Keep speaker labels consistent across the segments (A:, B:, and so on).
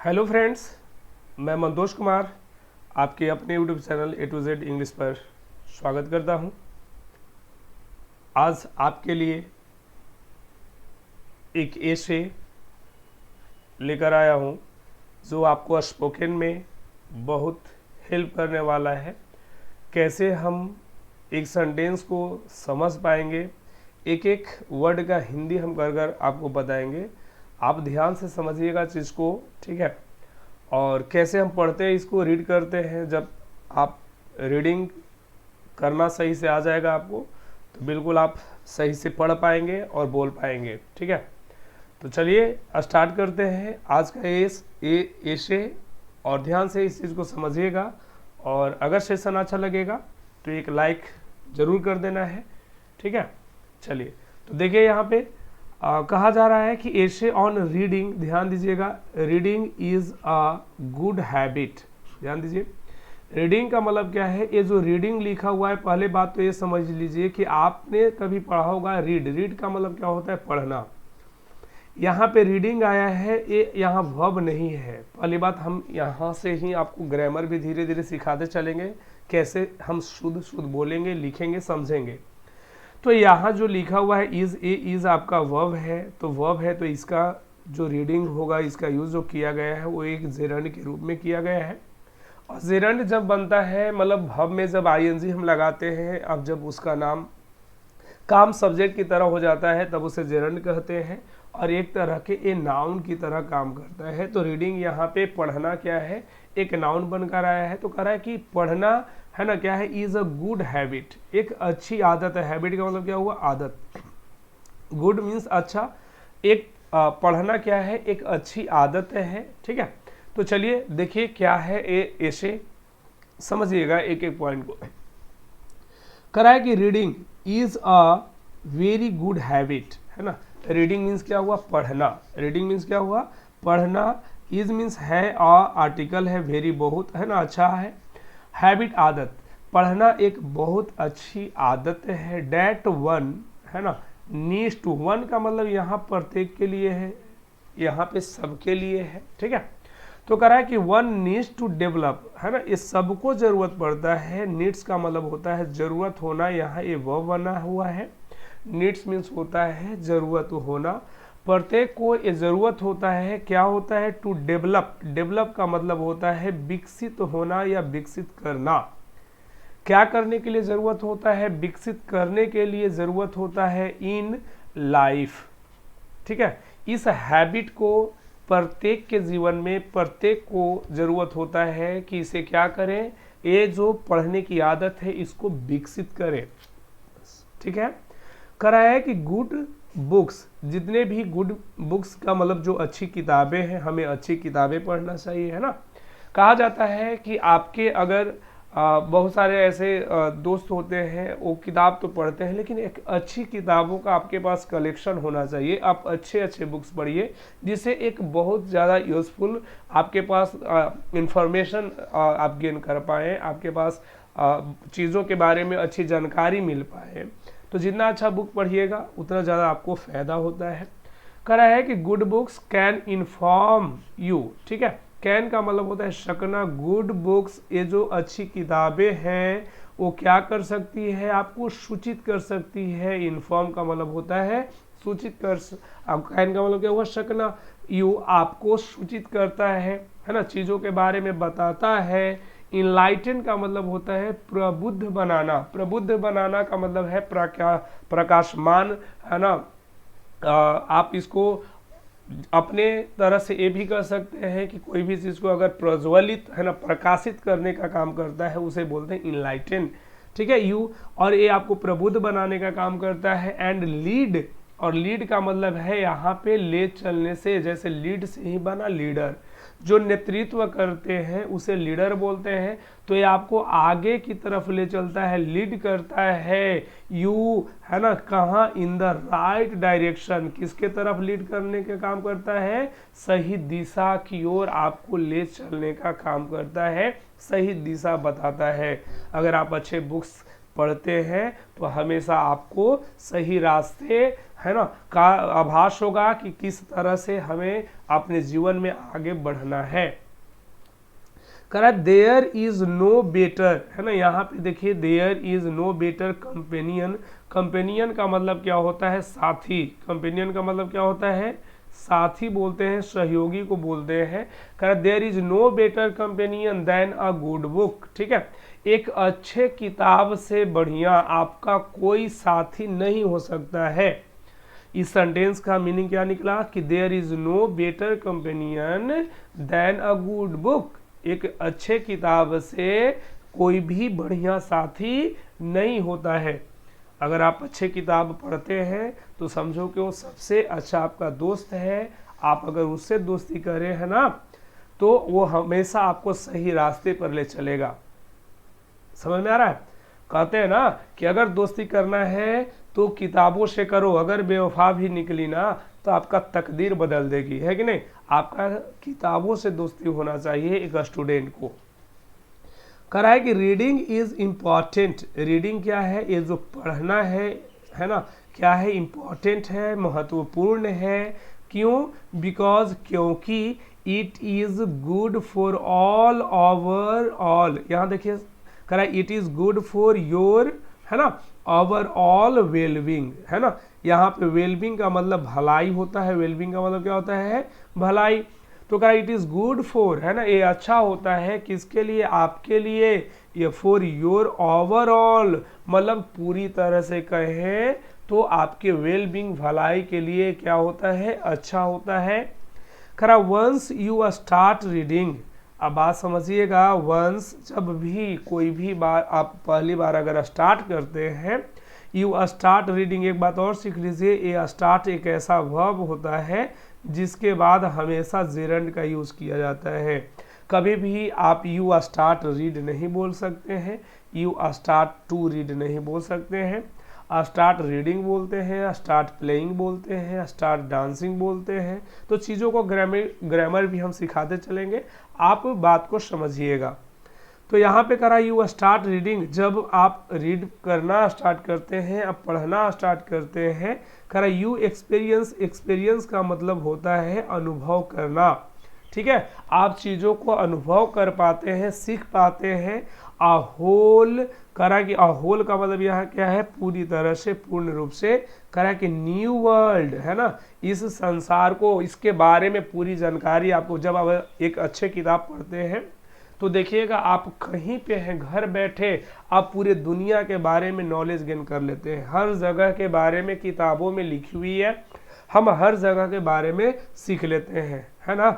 A: Hello friends, मैं मंतोष कुमार आपके अपने YouTube channel A to Z English पर स्वागत करता हूं। आज आपके लिए एक एसे लेकर आया हूं जो आपको स्पोकन में बहुत हेल्प करने वाला है। कैसे हम एक सेंटेंस को समझ पाएंगे, एक एक वर्ड का हिंदी हम कर आपको बताएंगे। आप ध्यान से समझिएगा चीज़ को, ठीक है। और कैसे हम पढ़ते हैं, इसको रीड करते हैं। जब आप रीडिंग करना सही से आ जाएगा आपको, तो बिल्कुल आप सही से पढ़ पाएंगे और बोल पाएंगे, ठीक है। तो चलिए स्टार्ट करते हैं आज का एसे, और ध्यान से इस चीज़ को समझिएगा। और अगर सेशन अच्छा लगेगा तो एक लाइक ज़रूर कर देना है, ठीक है। चलिए, तो देखिए यहाँ पे कहा जा रहा है कि एसे ऑन रीडिंग। ध्यान दीजिएगा, reading is a good habit. ध्यान दीजिए, रीडिंग का मतलब क्या है। ये जो रीडिंग लिखा हुआ है, पहले बात तो ये समझ लीजिए कि आपने कभी पढ़ा होगा रीड का मतलब क्या होता है, पढ़ना। यहाँ पे रीडिंग आया है, ये यहाँ वर्ब नहीं है। पहली बात, हम यहाँ से ही आपको ग्रामर भी धीरे धीरे सिखाते चलेंगे, कैसे हम शुद्ध बोलेंगे, लिखेंगे, समझेंगे। तो यहाँ जो लिखा हुआ है इज़ आपका वर्ब है, तो वर्ब है तो इसका जो रीडिंग होगा, इसका यूज़ जो किया गया है वो एक जेरंड के रूप में किया गया है। और जेरंड जब बनता है, मतलब वर्ब में जब आईएनजी हम लगाते हैं, अब जब उसका नाम काम सब्जेक्ट की तरह हो जाता है तब उसे जेरंड कहते हैं, और एक तरह के ए नाउन की तरह काम करता है। तो रीडिंग यहाँ पे पढ़ना क्या है, एक नाउन बनकर आया है। तो कह रहा है कि पढ़ना है ना, क्या है, इज अ गुड हैबिट, एक अच्छी आदत है। हैबिट का मतलब क्या हुआ, आदत। गुड मीन्स अच्छा, एक पढ़ना क्या है, एक अच्छी आदत है, ठीक है। तो चलिए देखिए क्या है ऐसे, समझिएगा एक एक पॉइंट को। कह रहा है कि reading is a very good habit, है ना। रीडिंग मीन्स क्या हुआ, पढ़ना। रीडिंग मीन्स क्या हुआ, पढ़ना। इज मीन्स है, आर्टिकल है, वेरी बहुत, है ना, अच्छा है। हैबिट आदत, पढ़ना एक बहुत अच्छी आदत है। डैट वन, है ना, नीड्स टू। वन का मतलब यहाँ प्रत्येक के लिए है, यहाँ पे सबके लिए है, ठीक है। तो कह रहा है कि वन नीड्स टू डेवलप, है ना, ये सबको जरूरत पड़ता है। नीड्स का मतलब होता है जरूरत होना, यहाँ ये वर्ब बना हुआ है। नीड्स मीन्स होता है जरूरत होना, प्रत्येक को ये जरूरत होता है। क्या होता है, टू डेवलप। डेवलप का मतलब होता है विकसित होना या विकसित करना। क्या करने के लिए जरूरत होता है, विकसित करने के लिए जरूरत होता है इन लाइफ, ठीक है। इस हैबिट को प्रत्येक के जीवन में, प्रत्येक को जरूरत होता है कि इसे क्या करें, ये जो पढ़ने की आदत है इसको विकसित करें, ठीक है। कह रहा है कि गुड बुक्स, जितने भी गुड बुक्स का मतलब जो अच्छी किताबें हैं, हमें अच्छी किताबें पढ़ना चाहिए, है ना। कहा जाता है कि आपके अगर बहुत सारे ऐसे दोस्त होते हैं, वो किताब तो पढ़ते हैं, लेकिन एक अच्छी किताबों का आपके पास कलेक्शन होना चाहिए। आप अच्छे अच्छे बुक्स पढ़िए, जिससे एक बहुत ज़्यादा यूज़फुल आपके पास इंफॉर्मेशन आप गेन कर पाएँ, आपके पास चीज़ों के बारे में अच्छी जानकारी मिल पाए। तो जितना अच्छा बुक पढ़िएगा उतना ज़्यादा आपको फ़ायदा होता है। कह रहा है कि good books can inform you, ठीक है। कैन का मतलब होता है सकना। गुड बुक्स, ये जो अच्छी किताबें हैं वो क्या कर सकती है, आपको सूचित कर सकती है। इन्फॉर्म का मतलब होता है सूचित कर, अब कैन का मतलब क्या हुआ, सकना। यू आपको सूचित करता है ना, चीज़ों के बारे में बताता है। इनलाइटन का मतलब होता है प्रबुद्ध बनाना। प्रबुद्ध बनाना का मतलब है प्रकाशमान, है ना। आप इसको अपने तरह से ये भी कर सकते हैं कि कोई भी चीज़ को अगर प्रज्वलित, है ना, प्रकाशित करने का काम करता है, उसे बोलते हैं इनलाइटन, ठीक है। यू, और ये आपको प्रबुद्ध बनाने का काम करता है। एंड लीड, और लीड का मतलब है यहाँ पे ले चलने से, जैसे लीड से ही बना लीडर, जो नेतृत्व करते हैं उसे लीडर बोलते हैं। तो ये आपको आगे की तरफ ले चलता है, लीड करता है। यू, है ना, कहाँ, इन द राइट डायरेक्शन, किसके तरफ लीड करने का काम करता है, सही दिशा की ओर आपको ले चलने का काम करता है, सही दिशा बताता है। अगर आप अच्छे बुक्स पढ़ते हैं तो हमेशा आपको सही रास्ते है ना का आभास होगा कि किस तरह से हमें अपने जीवन में आगे बढ़ना है। करा देयर इज नो बेटर, है ना, यहाँ पे देखिए there is no better companion. Companion का मतलब क्या होता है? साथी। कंपेनियन का मतलब क्या होता है? साथी बोलते हैं, सहयोगी को बोलते हैं। करा there is no better companion than a good book. ठीक है, एक अच्छे किताब से बढ़िया आपका कोई साथी नहीं हो सकता है। इस सेंटेंस का मीनिंग क्या निकला कि there is no better companion than a good book. एक अच्छे किताब से कोई भी बढ़िया साथी नहीं होता है। अगर आप अच्छे किताब पढ़ते हैं तो समझो कि वो सबसे अच्छा आपका दोस्त है। आप अगर उससे दोस्ती करें है ना तो वो हमेशा आपको सही रास्ते पर ले चलेगा। समझ में आ रहा है? कहते हैं ना कि अगर दोस्ती करना है तो किताबों से करो, अगर बेवफा भी निकली ना तो आपका तकदीर बदल देगी, है कि नहीं? आपका किताबों से दोस्ती होना चाहिए एक स्टूडेंट को। कह रहा है कि रीडिंग इज इम्पॉर्टेंट। रीडिंग क्या है? ये जो पढ़ना है ना, क्या है? इम्पॉर्टेंट है, महत्वपूर्ण है। क्यों? बिकॉज, क्योंकि it is good for all over all. यहाँ देखिए कह रहा है it is good for your, है ना, ओवरऑल वेलबिंग, है ना। यहाँ पे वेलबिंग का मतलब भलाई होता है। वेलबिंग का मतलब क्या होता है? भलाई। तो कहा इट इज गुड फॉर, है ना, ये अच्छा होता है किसके लिए? आपके लिए। ये फॉर योर ओवरऑल मतलब पूरी तरह से कहें तो आपके वेलबिंग भलाई के लिए क्या होता है? अच्छा होता है। करा वंस यू स्टार्ट रीडिंग। अब बात समझिएगा, वंस जब भी कोई भी बार आप पहली बार अगर स्टार्ट करते हैं, यू स्टार्ट रीडिंग, एक बात और सीख लीजिए, ये स्टार्ट एक ऐसा वर्ब होता है जिसके बाद हमेशा जेरंड का यूज़ किया जाता है। कभी भी आप यू स्टार्ट रीड नहीं बोल सकते हैं, यू स्टार्ट टू रीड नहीं बोल सकते हैं। स्टार्ट रीडिंग बोलते हैं, स्टार्ट प्लेइंग बोलते हैं, स्टार्ट डांसिंग बोलते हैं। तो चीज़ों को ग्रामर भी हम सिखाते चलेंगे, आप बात को समझिएगा। तो यहाँ पे करा यू स्टार्ट रीडिंग, जब आप रीड करना स्टार्ट करते हैं, आप पढ़ना स्टार्ट करते हैं। करा यू एक्सपीरियंस, एक्सपीरियंस का मतलब होता है अनुभव करना। ठीक है, आप चीज़ों को अनुभव कर पाते हैं, सीख पाते हैं। आ होल, करा कि आ होल का मतलब यहाँ क्या है? पूरी तरह से, पूर्ण रूप से। करा कि न्यू वर्ल्ड, है ना, इस संसार को, इसके बारे में पूरी जानकारी आपको, जब आप एक अच्छे किताब पढ़ते हैं तो देखिएगा आप कहीं पे हैं, घर बैठे आप पूरे दुनिया के बारे में नॉलेज गेन कर लेते हैं। हर जगह के बारे में किताबों में लिखी हुई है, हम हर जगह के बारे में सीख लेते हैं, है ना।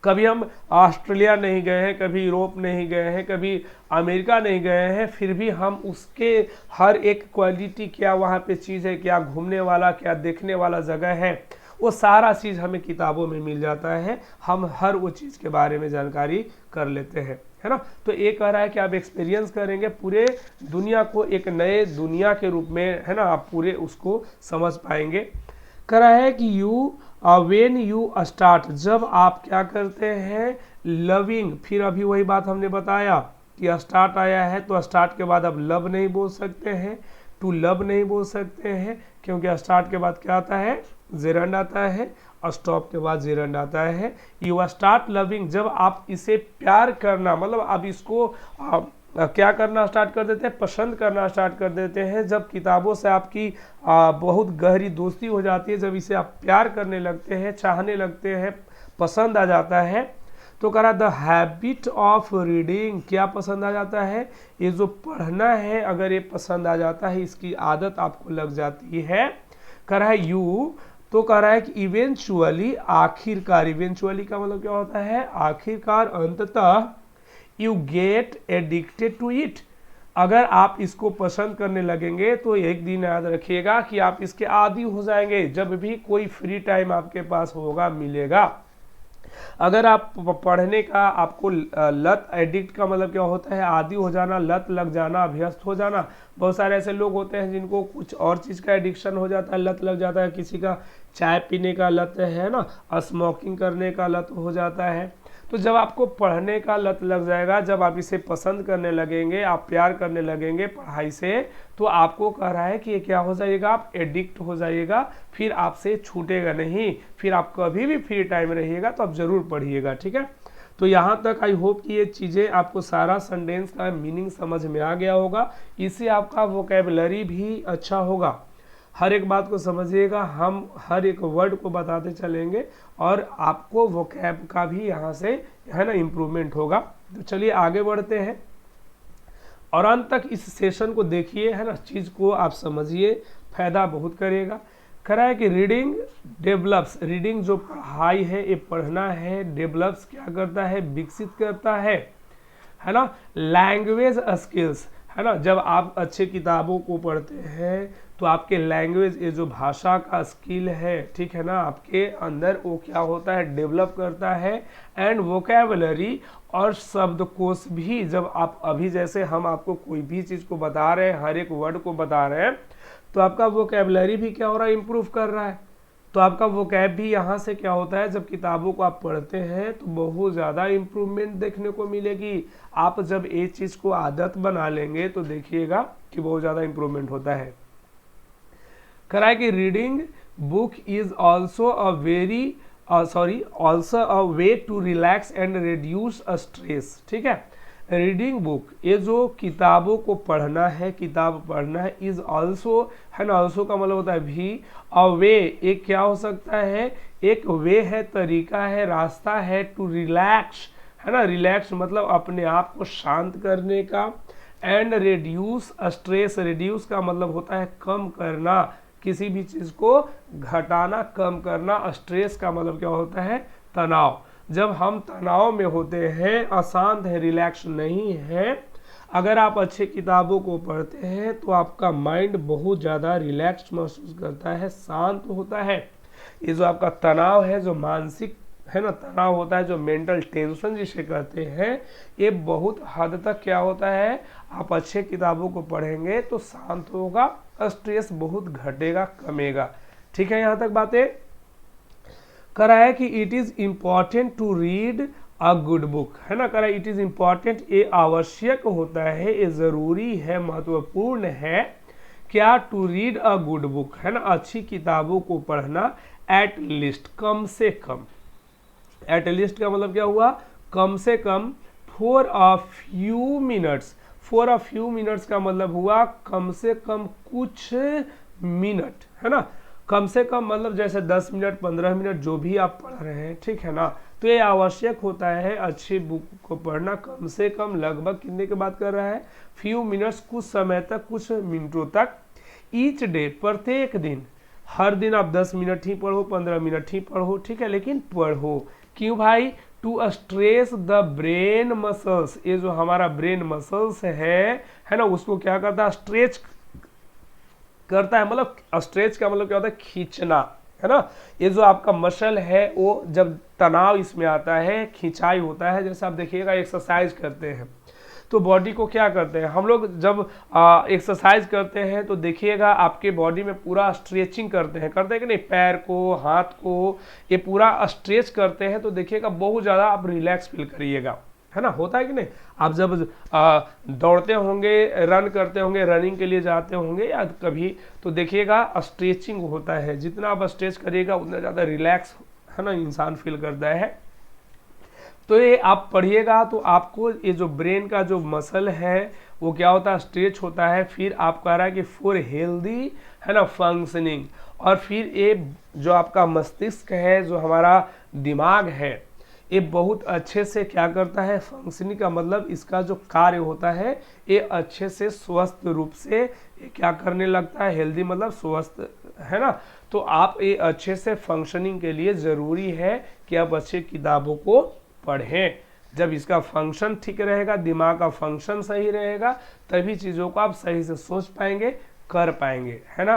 A: कभी हम ऑस्ट्रेलिया नहीं गए हैं, कभी यूरोप नहीं गए हैं, कभी अमेरिका नहीं गए हैं, फिर भी हम उसके हर एक क्वालिटी, क्या वहाँ पे चीज़ है, क्या घूमने वाला, क्या देखने वाला जगह है, वो सारा चीज़ हमें किताबों में मिल जाता है। हम हर वो चीज़ के बारे में जानकारी कर लेते हैं, है ना। तो ये कह रहा है कि आप एक्सपीरियंस करेंगे पूरे दुनिया को, एक नए दुनिया के रूप में, है ना, आप पूरे उसको समझ पाएंगे। कह रहा है कि यू व्हेन यू स्टार्ट, जब आप क्या करते हैं? लविंग। फिर अभी वही बात हमने बताया कि स्टार्ट आया है तो स्टार्ट के बाद आप लव नहीं बोल सकते हैं, टू लव नहीं बोल सकते हैं, क्योंकि स्टार्ट के बाद क्या आता है? जेरंड आता है, और स्टॉप के बाद जेरंड आता है। यू स्टार्ट लविंग, जब आप इसे प्यार करना, मतलब आप इसको क्या करना स्टार्ट कर देते हैं? पसंद करना स्टार्ट कर देते हैं। जब किताबों से आपकी बहुत गहरी दोस्ती हो जाती है, जब इसे आप प्यार करने लगते हैं, चाहने लगते हैं, पसंद आ जाता है, तो कह रहा द हैबिट ऑफ रीडिंग, क्या पसंद आ जाता है? ये जो पढ़ना है, अगर ये पसंद आ जाता है, इसकी आदत आपको लग जाती है। कह रहा है यू, तो कह रहा है कि इवेंचुअली, आखिरकार, इवेंचुअली का मतलब क्या होता है? आखिरकार, अंततः, you get addicted to it, अगर आप इसको पसंद करने लगेंगे तो एक दिन याद रखिएगा कि आप इसके आदी हो जाएंगे। जब भी कोई फ्री टाइम आपके पास होगा, मिलेगा, अगर आप पढ़ने का आपको लत, एडिक्ट का मतलब क्या होता है? आदी हो जाना, लत लग जाना, अभ्यस्त हो जाना। बहुत सारे ऐसे लोग होते हैं जिनको कुछ और चीज़ का एडिक्शन हो जाता है, लत लग जाता है। किसी का चाय पीने का लत है ना, स्मोकिंग करने का लत हो जाता है। तो जब आपको पढ़ने का लत लग जाएगा, जब आप इसे पसंद करने लगेंगे, आप प्यार करने लगेंगे पढ़ाई से, तो आपको कह रहा है कि ये क्या हो जाएगा, आप एडिक्ट हो जाइएगा, फिर आपसे छूटेगा नहीं, फिर आप कभी भी फ्री टाइम रहिएगा तो आप ज़रूर पढ़िएगा। ठीक है, तो यहाँ तक आई होप कि ये चीज़ें आपको सारा सेंटेंस का मीनिंग समझ में आ गया होगा। इससे आपका वोकैबुलरी भी अच्छा होगा। हर एक बात को समझिएगा, हम हर एक वर्ड को बताते चलेंगे और आपको वोकैब का भी यहाँ से है ना इम्प्रूवमेंट होगा। तो चलिए आगे बढ़ते हैं और अंत तक इस सेशन को देखिए, है ना, चीज़ को आप समझिए, फायदा बहुत करेगा। करा है कि रीडिंग डेवलप्स, रीडिंग जो पढ़ाई है, ये पढ़ना है, डेवलप्स क्या करता है, विकसित करता है ना, लैंग्वेज स्किल्स, है ना। जब आप अच्छे किताबों को पढ़ते हैं तो आपके लैंग्वेज, ये जो भाषा का स्किल है, ठीक है ना, आपके अंदर वो क्या होता है, डेवलप करता है। एंड वोकैबुलरी और शब्दकोश भी, जब आप अभी जैसे हम आपको कोई भी चीज़ को बता रहे हैं, हर एक वर्ड को बता रहे हैं, तो आपका वोकैबुलरी भी क्या हो रहा है, इम्प्रूव कर रहा है। तो आपका वोकैब भी यहाँ से क्या होता है, जब किताबों को आप पढ़ते हैं तो बहुत ज़्यादा इम्प्रूवमेंट देखने को मिलेगी। आप जब ये चीज़ को आदत बना लेंगे तो देखिएगा कि बहुत ज़्यादा इम्प्रूवमेंट होता है। कराए कि reading book is also a very also a way to relax and reduce stress. ठीक है, रीडिंग बुक, ये जो किताबों को पढ़ना है, किताब पढ़ना है, इज ऑल्सो, है ना, ऑल्सो का मतलब होता है भी, अ वे, एक क्या हो सकता है, एक वे है, तरीका है, रास्ता है, टू रिलैक्स, है ना, रिलैक्स मतलब अपने आप को शांत करने का, एंड रिड्यूस स्ट्रेस, रिड्यूस का मतलब होता है कम करना, किसी भी चीज़ को घटाना, कम करना। स्ट्रेस का मतलब क्या होता है, तनाव। जब हम तनाव में होते हैं, अशांत है, रिलैक्स नहीं है, अगर आप अच्छे किताबों को पढ़ते हैं तो आपका माइंड बहुत ज़्यादा रिलैक्स महसूस करता है, शांत होता है। ये जो आपका तनाव है, जो मानसिक, है ना, तनाव होता है, जो मेंटल टेंशन जिसे कहते हैं, ये बहुत हद तक क्या होता है, आप अच्छे किताबों को पढ़ेंगे तो शांत होगा, स्ट्रेस बहुत घटेगा, कमेगा। ठीक है, यहाँ तक बातें करा है कि it is important to read a good book, है ना, करा इट इज़ इम्पॉर्टेंट, ये आवश्यक होता है, ये ज़रूरी है, महत्वपूर्ण है, क्या, to read a good book, है ना, अच्छी किताबों को पढ़ना, एट लीस्ट, कम से कम। एट लीस्ट का मतलब क्या हुआ, कम से कम, for a few minutes, for a few minutes का मतलब हुआ कम से कम कुछ मिनट, है ना, कम से कम मतलब जैसे 10 मिनट 15 मिनट जो भी आप पढ़ रहे हैं, ठीक है ना। तो ये आवश्यक होता है अच्छी बुक को पढ़ना, कम से कम, लगभग कितने की बात कर रहा है, फ्यू मिनट्स, कुछ समय तक, कुछ मिनटों तक, ईच डे, प्रत्येक दिन, हर दिन आप 10 मिनट ही पढ़ो, 15 मिनट ही पढ़ो, ठीक है, लेकिन पढ़ो। क्यों भाई, to stress the brain muscles, ये जो हमारा ब्रेन मसल्स है ना, उसको क्या करता है, स्ट्रेच करता है, मतलब स्ट्रेच का मतलब क्या होता है, खींचना, है ना। ये जो आपका मसल है, वो जब तनाव इसमें आता है, खिंचाई होता है, जैसे आप देखिएगा एक्सरसाइज करते हैं तो बॉडी को क्या करते हैं हम लोग, जब एक्सरसाइज करते हैं तो देखिएगा आपके बॉडी में पूरा स्ट्रेचिंग करते हैं कि नहीं, पैर को, हाथ को, ये पूरा स्ट्रेच करते हैं, तो देखिएगा बहुत ज़्यादा आप रिलैक्स फील करिएगा, है ना, होता है कि नहीं। आप जब दौड़ते होंगे, रन करते होंगे, रनिंग के लिए जाते होंगे या कभी, तो देखिएगा स्ट्रेचिंग होता है, जितना आप स्ट्रेच करिएगा उतना ज़्यादा रिलैक्स, है ना, इंसान फील करता है। तो ये आप पढ़िएगा तो आपको ये जो ब्रेन का जो मसल है वो क्या होता है, स्ट्रेच होता है। फिर आप कह रहा है कि फॉर हेल्दी, है ना, फंक्शनिंग, और फिर ये जो आपका मस्तिष्क है, जो हमारा दिमाग है, ये बहुत अच्छे से क्या करता है, फंक्शनिंग का मतलब इसका जो कार्य होता है, ये अच्छे से स्वस्थ रूप से ये क्या करने लगता है, हेल्दी मतलब स्वस्थ, है ना। तो आप ये अच्छे से फंक्शनिंग के लिए ज़रूरी है कि आप अच्छे किताबों को पढ़ें। जब इसका फंक्शन ठीक रहेगा, दिमाग का फंक्शन सही रहेगा, तभी चीज़ों को आप सही से सोच पाएंगे, कर पाएंगे, है ना।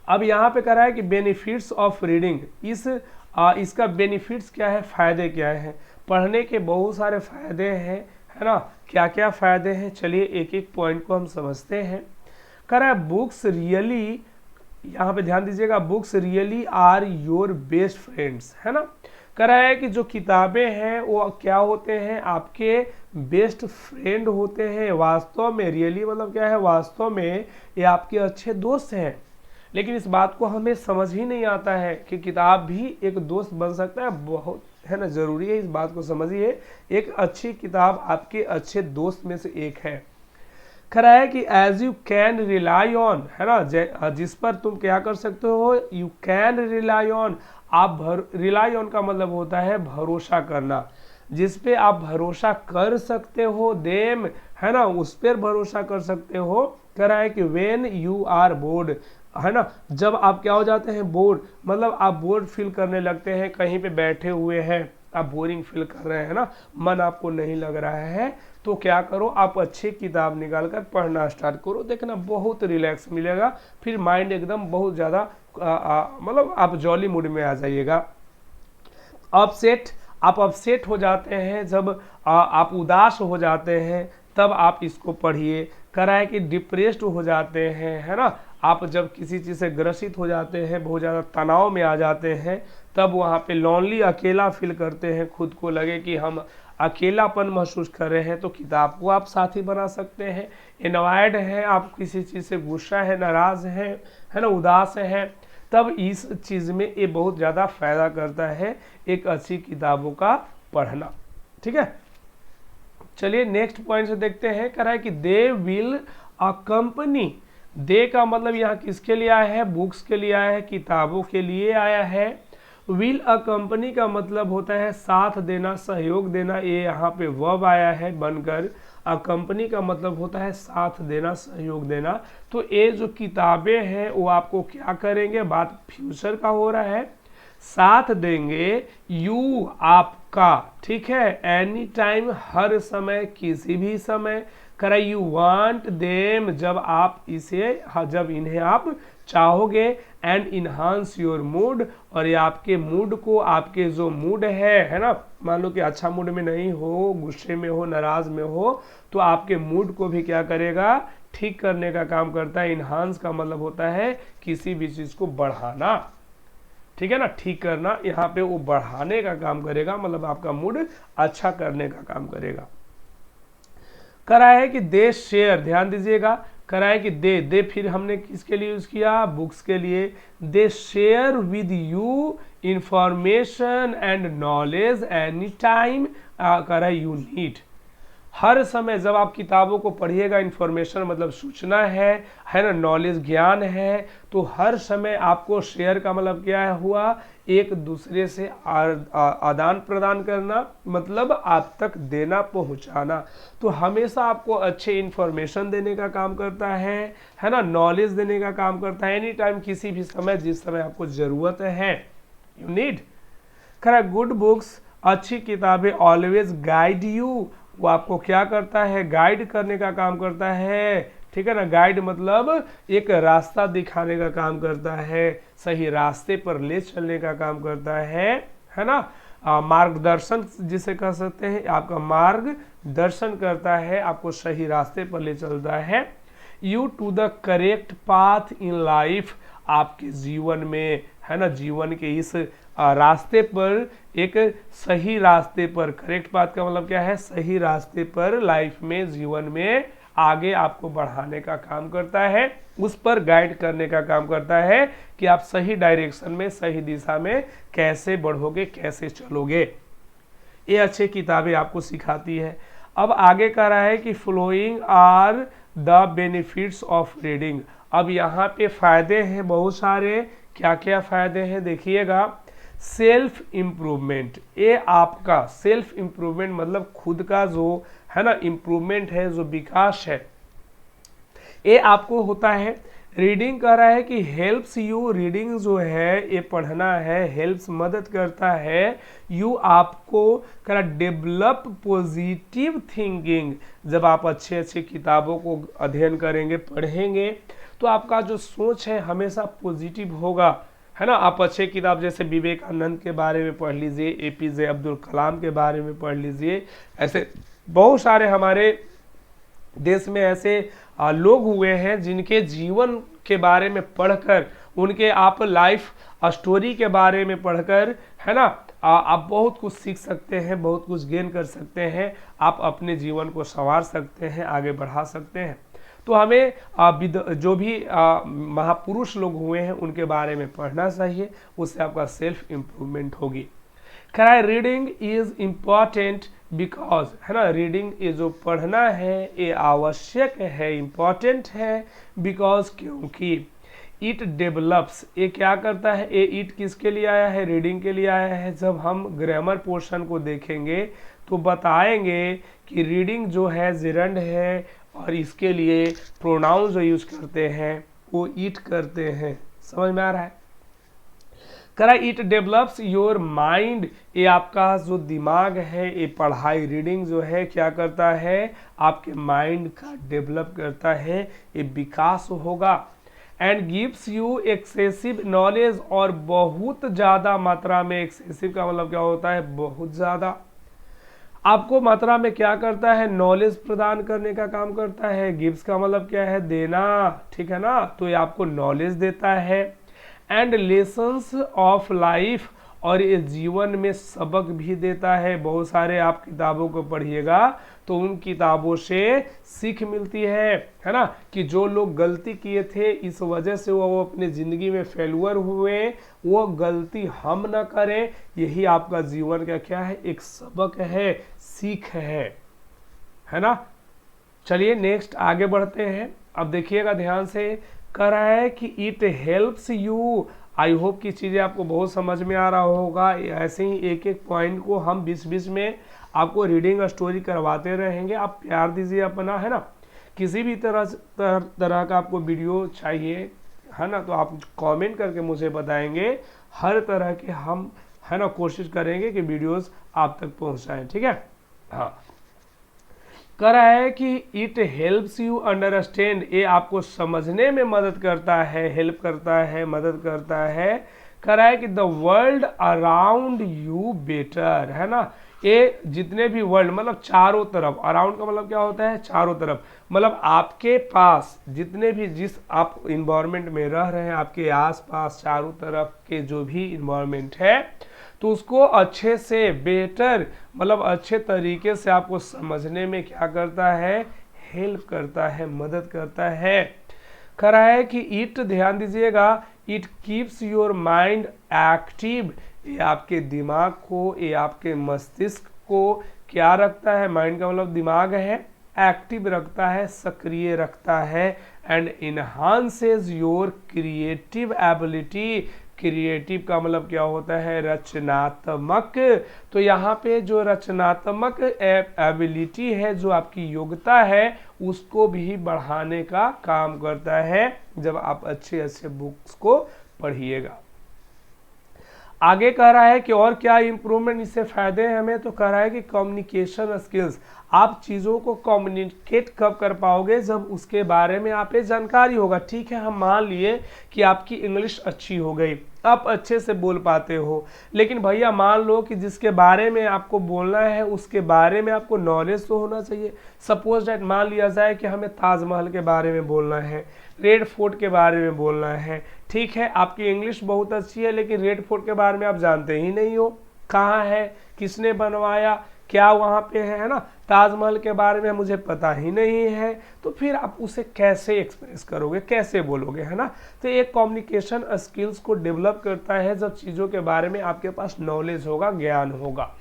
A: अब यहाँ पे कह रहा है कि बेनिफिट्स ऑफ रीडिंग, इसका बेनिफिट्स क्या है, फ़ायदे क्या हैं। पढ़ने के बहुत सारे फ़ायदे हैं, है ना। क्या क्या फ़ायदे हैं, चलिए एक एक पॉइंट को हम समझते हैं। कह रहा है बुक्स रियली यहाँ पे ध्यान दीजिएगा, books really are your best friends, है ना। कह रहा है कि जो किताबें हैं वो क्या होते हैं, आपके बेस्ट फ्रेंड होते हैं। वास्तव में, रियली मतलब क्या है, वास्तव में ये आपके अच्छे दोस्त हैं। लेकिन इस बात को हमें समझ ही नहीं आता है कि किताब भी एक दोस्त बन सकता है, बहुत है ना, जरूरी है इस बात को समझिए। एक अच्छी किताब आपके अच्छे दोस्त में से एक है। खरा है कि as you can rely on, है ना, जिस पर तुम क्या कर सकते हो, यू कैन रिलाई ऑन। आप रिलाई ऑन का मतलब होता है भरोसा करना, जिस पे आप भरोसा कर सकते हो, देम, है ना, उस पर भरोसा कर सकते हो। कह रहा है कि व्हेन यू आर बोर्ड, है ना, जब आप क्या हो जाते हैं, बोर्ड, मतलब आप बोर्ड फील करने लगते हैं, कहीं पे बैठे हुए हैं, आप बोरिंग फील कर रहे हैं ना, मन आपको नहीं लग रहा है, तो क्या करो, आप अच्छी किताब निकाल कर पढ़ना स्टार्ट करो, देखना बहुत रिलैक्स मिलेगा, फिर माइंड एकदम बहुत ज़्यादा मतलब आप जॉली मूड में आ जाइएगा। आप अपसेट हो जाते हैं, जब आप उदास हो जाते हैं, तब आप इसको पढ़िए। करा है कि डिप्रेस्ड हो जाते हैं, है ना, आप जब किसी चीज़ से ग्रसित हो जाते हैं, बहुत ज़्यादा तनाव में आ जाते हैं, तब वहाँ पे लॉनली, अकेला फील करते हैं, खुद को लगे कि हम अकेलापन महसूस कर रहे हैं, तो किताब को आप साथी बना सकते हैं। एनवायर्ड है, आप किसी चीज़ से गुस्सा है, नाराज़ है ना, उदास है, तब इस चीज़ में ये बहुत ज़्यादा फायदा करता है एक अच्छी किताबों का पढ़ना। ठीक है, चलिए नेक्स्ट पॉइंट से देखते हैं। कह रहा है कि दे विल अकम्पनी, दे का मतलब यहाँ किसके लिए आया है, बुक्स के लिए आया है, किताबों के लिए आया है। विल अकम्पनी का मतलब होता है साथ देना, सहयोग देना, ये यहाँ पे वर्ब आया है बनकर। अकम्पनी का मतलब होता है साथ देना, सहयोग देना। तो ये जो किताबें हैं वो आपको क्या करेंगे, बात फ्यूचर का हो रहा है, साथ देंगे, यू आपका, ठीक है, एनी टाइम, हर समय, किसी भी समय। करा यू वांट देम, जब आप इसे, जब इन्हें आप चाहोगे, एंड इन्हांस योर मूड, और ये आपके मूड को, आपके जो मूड है ना, मान लो कि अच्छा मूड में नहीं हो, गुस्से में हो, नाराज में हो, तो आपके मूड को भी क्या करेगा, ठीक करने का काम करता है। इन्हांस का मतलब होता है किसी भी चीज को बढ़ाना, ठीक है ना, ठीक करना, यहाँ पे वो बढ़ाने का काम करेगा, मतलब आपका मूड अच्छा करने का काम करेगा। करा है कि दे शेयर, ध्यान दीजिएगा, करा है कि दे फिर हमने किसके लिए यूज किया, बुक्स के लिए। They share with you information and knowledge any time, करा यू नीड। हर समय जब आप किताबों को पढ़िएगा, इंफॉर्मेशन मतलब सूचना है ना, नॉलेज ज्ञान है, तो हर समय आपको शेयर का मतलब क्या हुआ, एक दूसरे से आदान प्रदान करना, मतलब आप तक देना, पहुंचाना। तो हमेशा आपको अच्छे इंफॉर्मेशन देने का काम करता है ना, नॉलेज देने का काम करता है, एनी टाइम, किसी भी समय, जिस समय आपको जरूरत है, यू नीड। खैर, गुड बुक्स, अच्छी किताबें, ऑलवेज गाइड यू, वो आपको क्या करता है, गाइड करने का काम करता है, ठीक है ना। गाइड मतलब एक रास्ता दिखाने का काम करता है, सही रास्ते पर ले चलने का काम करता है ना। मार्गदर्शन जिसे कह सकते हैं, आपका मार्गदर्शन करता है, आपको सही रास्ते पर ले चलता है। You to the correct path in life, आपके जीवन में, है ना, जीवन के इस रास्ते पर, एक सही रास्ते पर, करेक्ट पाथ का मतलब क्या है, सही रास्ते पर, लाइफ में, जीवन में आगे आपको बढ़ाने का काम करता है, उस पर गाइड करने का काम करता है कि आप सही डायरेक्शन में, सही दिशा में कैसे बढ़ोगे, कैसे चलोगे। ये अच्छी किताबें आपको सिखाती है। अब आगे कह रहा है कि following are the benefits of reading. अब यहाँ पे फायदे हैं बहुत सारे, क्या क्या फायदे हैं देखिएगा। सेल्फ इम्प्रूवमेंट, ये आपका सेल्फ इम्प्रूवमेंट मतलब खुद का जो है ना इम्प्रूवमेंट है, जो विकास है, ये आपको होता है। रीडिंग कह रहा है कि हेल्प्स यू, रीडिंग जो है, ये पढ़ना है, हेल्प्स मदद करता है, यू आपको कह रहा डेवलप पॉजिटिव थिंकिंग। जब आप अच्छे अच्छे किताबों को अध्ययन करेंगे, पढ़ेंगे, तो आपका जो सोच है हमेशा पॉजिटिव होगा, है ना। आप अच्छे किताब जैसे विवेकानंद के बारे में पढ़ लीजिए, एपीजे अब्दुल कलाम के बारे में पढ़ लीजिए, ऐसे बहुत सारे हमारे देश में ऐसे लोग हुए हैं जिनके जीवन के बारे में पढ़कर उनके आप लाइफ स्टोरी के बारे में पढ़कर, है ना, आप बहुत कुछ सीख सकते हैं, बहुत कुछ गेन कर सकते हैं, आप अपने जीवन को संवार सकते हैं, आगे बढ़ा सकते हैं। तो हमें जो भी महापुरुष लोग हुए हैं उनके बारे में पढ़ना चाहिए, उससे आपका सेल्फ इम्प्रूवमेंट होगी। खैर, रीडिंग इज इम्पॉर्टेंट बिकॉज, है ना, रीडिंग ये जो पढ़ना है ये आवश्यक है, इम्पॉर्टेंट है, बिकॉज क्योंकि इट डेवलप्स, ये क्या करता है, ये इट किसके लिए आया है, रीडिंग के लिए आया है। जब हम ग्रामर पोर्शन को देखेंगे तो बताएंगे कि रीडिंग जो है जिरंड है और इसके लिए प्रोनाउन जो यूज करते हैं वो इट करते हैं। समझ में आ रहा है? करा इट डेवलप्स योर माइंड, ये आपका जो दिमाग है, ये पढ़ाई रीडिंग जो है क्या करता है, आपके माइंड का डेवलप करता है, ये विकास होगा। And gives you excessive knowledge, और बहुत ज़्यादा मात्रा में, एक्सेसिव का मतलब क्या होता है, बहुत ज़्यादा, आपको मात्रा में क्या करता है, नॉलेज प्रदान करने का काम करता है। गिव्स का मतलब क्या है, देना, ठीक है ना, तो ये आपको नॉलेज देता है। एंड लेसन्स ऑफ लाइफ, और ये जीवन में सबक भी देता है। बहुत सारे आप किताबों को पढ़िएगा तो उन किताबों से सीख मिलती है ना, कि जो लोग गलती किए थे इस वजह से वो अपने ज़िंदगी में फेलुअर हुए, वो गलती हम ना करें। यही आपका जीवन का क्या है, एक सबक है, सीख है ना। चलिए नेक्स्ट आगे बढ़ते हैं। अब देखिएगा ध्यान से, कह रहा है कि it helps you. I hope की चीज़ें आपको बहुत समझ में आ रहा होगा। ऐसे ही एक एक पॉइंट को हम बीच बीच में आपको रीडिंग स्टोरी करवाते रहेंगे। आप प्यार दीजिए अपना, है ना। किसी भी तरह का आपको वीडियो चाहिए, है ना, तो आप कमेंट करके मुझे बताएंगे। हर तरह के हम, है ना, कोशिश करेंगे कि वीडियोस आप तक पहुंचाएं, ठीक है। हाँ, कह रहा है कि इट हेल्प्स यू अंडरस्टैंड, ये आपको समझने में मदद करता है, हेल्प करता है, मदद करता है। कह रहा है कि the world around you better, है ना। ये जितने भी वर्ल्ड मतलब चारों तरफ, अराउंड का मतलब क्या होता है, चारों तरफ, मतलब आपके पास जितने भी, जिस आप इन्वायरमेंट में रह रहे हैं, आपके आसपास चारों तरफ के जो भी इन्वायरमेंट है, तो उसको अच्छे से, बेटर मतलब अच्छे तरीके से आपको समझने में क्या करता है, हेल्प करता है, मदद करता है। कह रहा है कि इट, ध्यान दीजिएगा, it keeps your mind active, ये आपके दिमाग को, ये आपके मस्तिष्क को क्या रखता है, माइंड का मतलब दिमाग है, एक्टिव रखता है, सक्रिय रखता है। And enhances your creative ability, creative का मतलब क्या होता है, रचनात्मक। तो यहाँ पे जो रचनात्मक एबिलिटी है, जो आपकी योग्यता है, उसको भी बढ़ाने का काम करता है जब आप अच्छे अच्छे बुक्स को पढ़िएगा। आगे कह रहा है कि और क्या इंप्रूवमेंट, इससे फायदे हैं हमें, तो कह रहा है कि कम्युनिकेशन स्किल्स, आप चीज़ों को कम्युनिकेट कब कर पाओगे, जब उसके बारे में आप जानकारी होगा। ठीक है, हम मान लिए कि आपकी इंग्लिश अच्छी हो गई, आप अच्छे से बोल पाते हो, लेकिन भैया मान लो कि जिसके बारे में आपको बोलना है उसके बारे में आपको नॉलेज तो होना चाहिए। सपोज डैट मान लिया जाए कि हमें ताजमहल के बारे में बोलना है, रेड फोर्ट के बारे में बोलना है। ठीक है, आपकी इंग्लिश बहुत अच्छी है, लेकिन रेड फोर्ट के बारे में आप जानते ही नहीं हो, कहाँ है, किसने बनवाया, क्या वहाँ पे है ना। ताजमहल के बारे में मुझे पता ही नहीं है, तो फिर आप उसे कैसे एक्सप्रेस करोगे, कैसे बोलोगे, है ना। तो एक कम्युनिकेशन स्किल्स को डेवलप करता है जब चीज़ों के बारे में आपके पास नॉलेज होगा, ज्ञान होगा।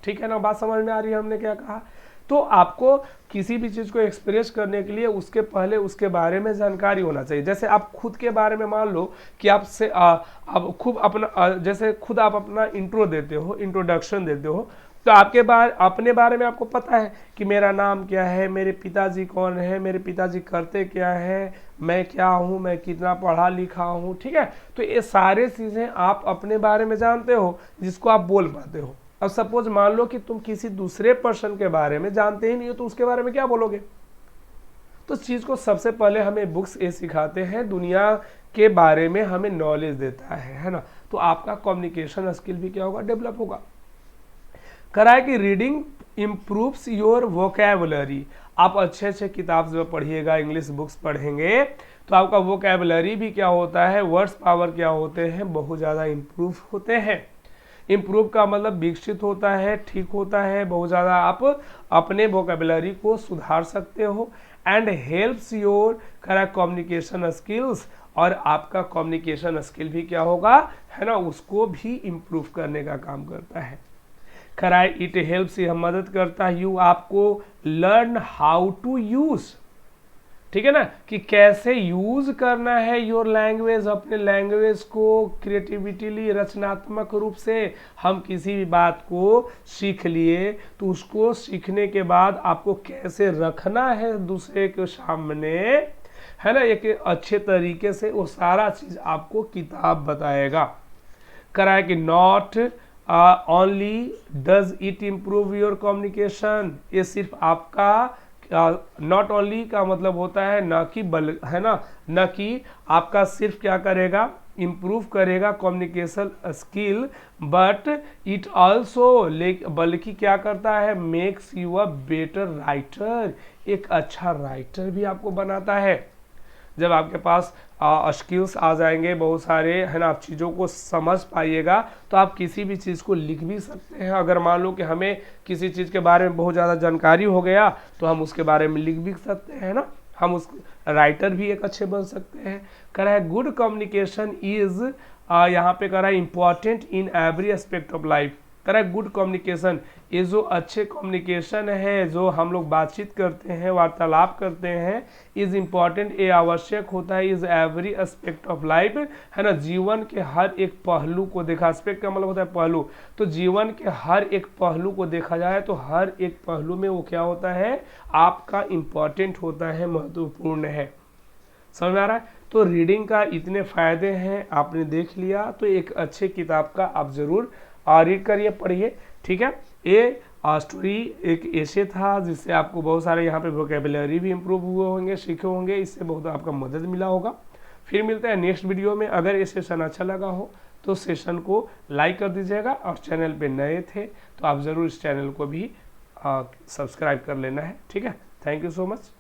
A: ठीक है ना, बात समझ में आ रही है हमने क्या कहा। तो आपको किसी भी चीज़ को एक्सप्रेस करने के लिए उसके पहले उसके बारे में जानकारी होना चाहिए। जैसे आप खुद के बारे में मान लो कि आपसे आप खूब अपना जैसे खुद आप अपना इंट्रो देते हो, इंट्रोडक्शन देते हो, तो आपके अपने बारे में आपको पता है कि मेरा नाम क्या है, मेरे पिताजी कौन है, मेरे पिताजी करते क्या है, मैं क्या हूँ, मैं कितना पढ़ा लिखा हूँ। ठीक है, तो ये सारे चीज़ें आप अपने बारे में जानते हो, जिसको आप बोल पाते हो। अब सपोज मान लो कि तुम किसी दूसरे पर्सन के बारे में जानते ही नहीं हो, तो उसके बारे में क्या बोलोगे। तो चीज़ को सबसे पहले हमें बुक्स ये सिखाते हैं, दुनिया के बारे में हमें नॉलेज देता है ना। तो आपका कम्युनिकेशन स्किल भी क्या होगा, डेवलप होगा। करा है कि रीडिंग इम्प्रूव्स योर वोकैबुलरी। आप अच्छे अच्छे किताब जब पढ़िएगा, इंग्लिश बुक्स पढ़ेंगे तो आपका वोकैबुलरी भी क्या होता है, वर्ड्स पावर क्या होते हैं, बहुत ज़्यादा इम्प्रूव होते हैं। इम्प्रूव का मतलब विकसित होता है, ठीक होता है, बहुत ज़्यादा आप अपने वोकैबुलरी को सुधार सकते हो। And helps your correct communication skills, और आपका कम्युनिकेशन स्किल भी क्या होगा, है ना, उसको भी इम्प्रूव करने का काम करता है। कराए इट हेल्प्स, यह मदद करता है यू, आपको लर्न हाउ टू यूज, ठीक है ना, कि कैसे यूज करना है योर लैंग्वेज, अपने लैंग्वेज को क्रिएटिविटीली, रचनात्मक रूप से। हम किसी भी बात को सीख लिए तो उसको सीखने के बाद आपको कैसे रखना है दूसरे के सामने, है ना, एक अच्छे तरीके से, वो सारा चीज आपको किताब बताएगा। कराए कि not only does it improve your communication, ये सिर्फ आपका नॉट ओनली का मतलब होता है न कि है ना, न कि आपका सिर्फ क्या करेगा, इम्प्रूव करेगा communication skill, but it also, बल्कि क्या करता है, makes you a better writer, एक अच्छा राइटर भी आपको बनाता है। जब आपके पास स्किल्स आ जाएंगे बहुत सारे, है ना, आप चीज़ों को समझ पाइएगा तो आप किसी भी चीज़ को लिख भी सकते हैं। अगर मान लो कि हमें किसी चीज़ के बारे में बहुत ज़्यादा जानकारी हो गया तो हम उसके बारे में लिख भी सकते हैं ना, हम उस राइटर भी एक अच्छे बन सकते हैं। कह रहा है गुड कम्युनिकेशन इज, यहाँ पे कह रहा है important in every aspect of life. कह रहा है गुड कम्युनिकेशन, ये जो अच्छे कम्युनिकेशन है, जो हम लोग बातचीत करते हैं, वार्तालाप करते हैं, इज इम्पॉर्टेंट, ये आवश्यक होता है, is every aspect of life, है ना, जीवन के हर एक पहलू को देखा, एस्पेक्ट का मतलब होता है पहलू, तो जीवन के हर एक पहलू को देखा जाए तो हर एक पहलू में वो क्या होता है, आपका इम्पॉर्टेंट होता है, महत्वपूर्ण है। समझ में आ रहा है? तो रीडिंग का इतने फायदे हैं, आपने देख लिया, तो एक अच्छे किताब का आप जरूर रीड करिए, पढ़िए, ठीक है। ये स्टोरी एक ऐसे था जिससे आपको बहुत सारे यहाँ पे वोकेबुलरी भी इम्प्रूव हुए होंगे, सीखे होंगे, इससे बहुत आपका मदद मिला होगा। फिर मिलते हैं नेक्स्ट वीडियो में। अगर ये सेशन अच्छा लगा हो तो सेशन को लाइक कर दीजिएगा, और चैनल पे नए थे तो आप ज़रूर इस चैनल को भी सब्सक्राइब कर लेना है, ठीक है। Thank you so much.